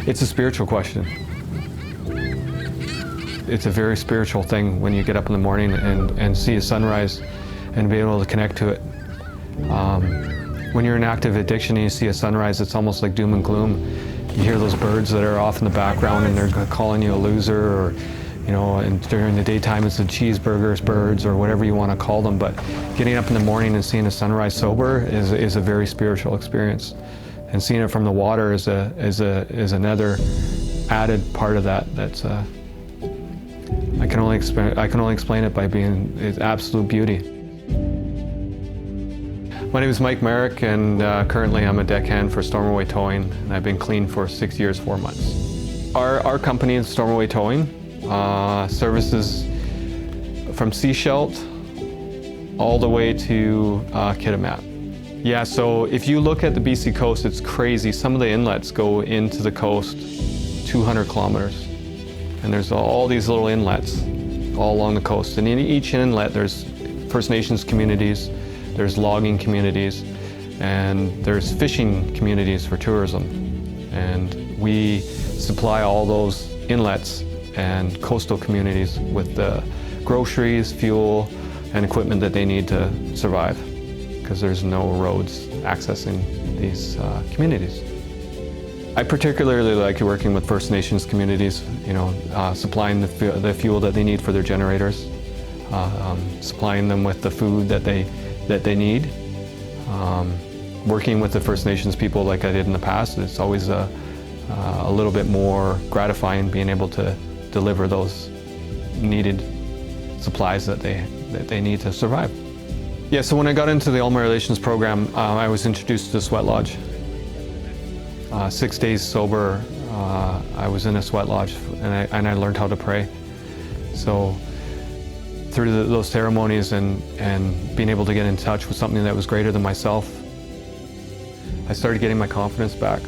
It's a spiritual question. It's a very spiritual thing when you get up in the morning and see a sunrise and be able to connect to it. When you're in active addiction and you see a sunrise, it's almost like doom and gloom. You hear those birds that are off in the background and they're calling you a loser, or, you know, and during the daytime it's the cheeseburgers birds or whatever you want to call them. But getting up in the morning and seeing a sunrise sober is a very spiritual experience. And seeing it from the water is another added part of that. That's I can only explain it by being its absolute beauty. My name is Mike Merrick, and currently I'm a deckhand for Stormaway Towing, and I've been clean for 6 years, 4 months. Our company is Stormaway Towing, services from Seashelt all the way to Kitimat. Yeah, so if you look at the BC coast, it's crazy. Some of the inlets go into the coast 200 kilometers. And there's all these little inlets all along the coast. And in each inlet, there's First Nations communities, there's logging communities, and there's fishing communities for tourism. And we supply all those inlets and coastal communities with the groceries, fuel, and equipment that they need to survive, because there's no roads accessing these communities. I particularly like working with First Nations communities, you know, supplying the fuel that they need for their generators, supplying them with the food that they need. Working with the First Nations people like I did in the past, it's always a little bit more gratifying being able to deliver those needed supplies that they need to survive. Yeah, so when I got into the All My Relations program, I was introduced to the sweat lodge. 6 days sober, I was in a sweat lodge, and I learned how to pray. So through those ceremonies and being able to get in touch with something that was greater than myself, I started getting my confidence back.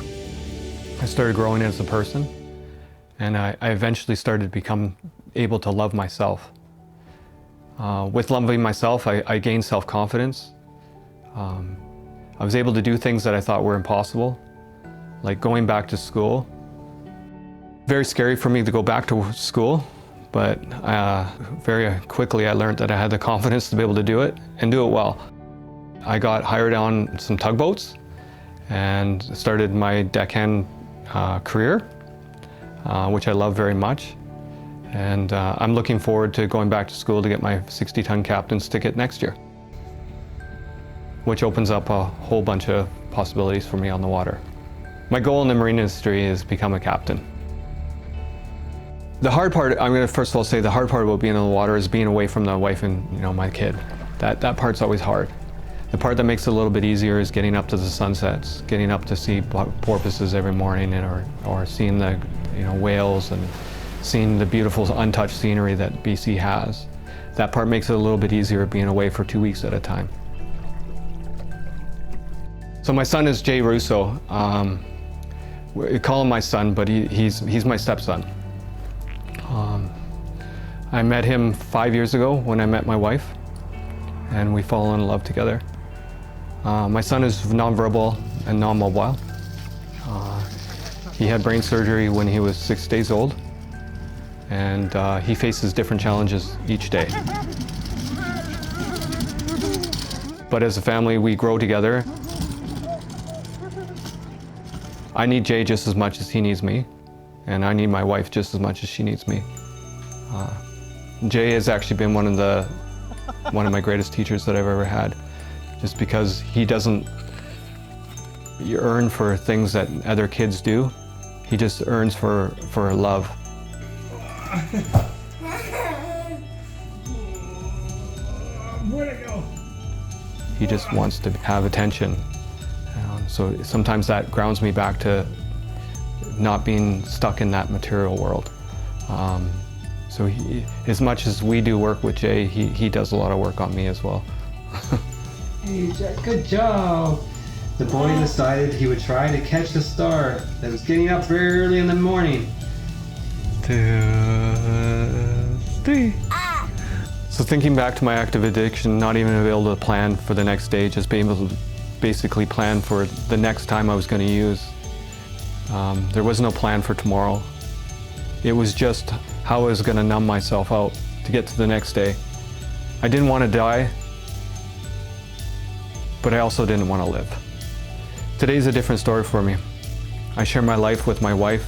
I started growing as a person, and I eventually started to become able to love myself. With loving myself, I gained self-confidence. I was able to do things that I thought were impossible, like going back to school. Very scary for me to go back to school, but very quickly I learned that I had the confidence to be able to do it and do it well. I got hired on some tugboats and started my deckhand career, which I love very much. And I'm looking forward to going back to school to get my 60-ton captain's ticket next year, which opens up a whole bunch of possibilities for me on the water. My goal in the marine industry is to become a captain. The hard part, I'm going to first of all say the hard part about being on the water is being away from the wife and, you know, my kid. That part's always hard. The part that makes it a little bit easier is getting up to the sunsets, getting up to see porpoises every morning, or seeing the, you know, whales and seeing the beautiful untouched scenery that BC has. That part makes it a little bit easier being away for 2 weeks at a time. So my son is Jay Russo. We call him my son, but he's my stepson. I met him 5 years ago when I met my wife, and we fell in love together. My son is nonverbal and non-mobile. He had brain surgery when he was 6 days old, and he faces different challenges each day. But as a family, we grow together. I need Jay just as much as he needs me, and I need my wife just as much as she needs me. Jay has actually been one of my greatest teachers that I've ever had, just because he doesn't earn for things that other kids do. He just earns for love. Where'd it go? He just wants to have attention. So sometimes that grounds me back to not being stuck in that material world. So as much as we do work with Jay, he does a lot of work on me as well. Hey, Jack, good job. The boy decided he would try to catch the star that was getting up very early in the morning. 2, 3. So thinking back to my active addiction, not even able to plan for the next day, just being able to basically plan for the next time I was going to use. There was no plan for tomorrow. It was just how I was going to numb myself out to get to the next day. I didn't want to die, but I also didn't want to live. Today's a different story for me. I share my life with my wife,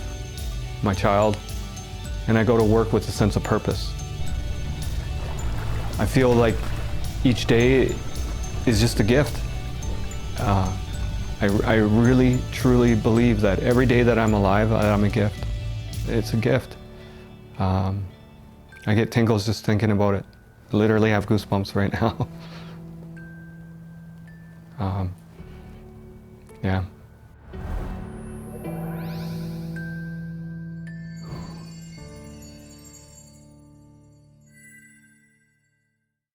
my child, and I go to work with a sense of purpose. I feel like each day is just a gift. I really, truly believe that every day that I'm alive, I'm a gift. It's a gift. I get tingles just thinking about it. I literally have goosebumps right now. Yeah.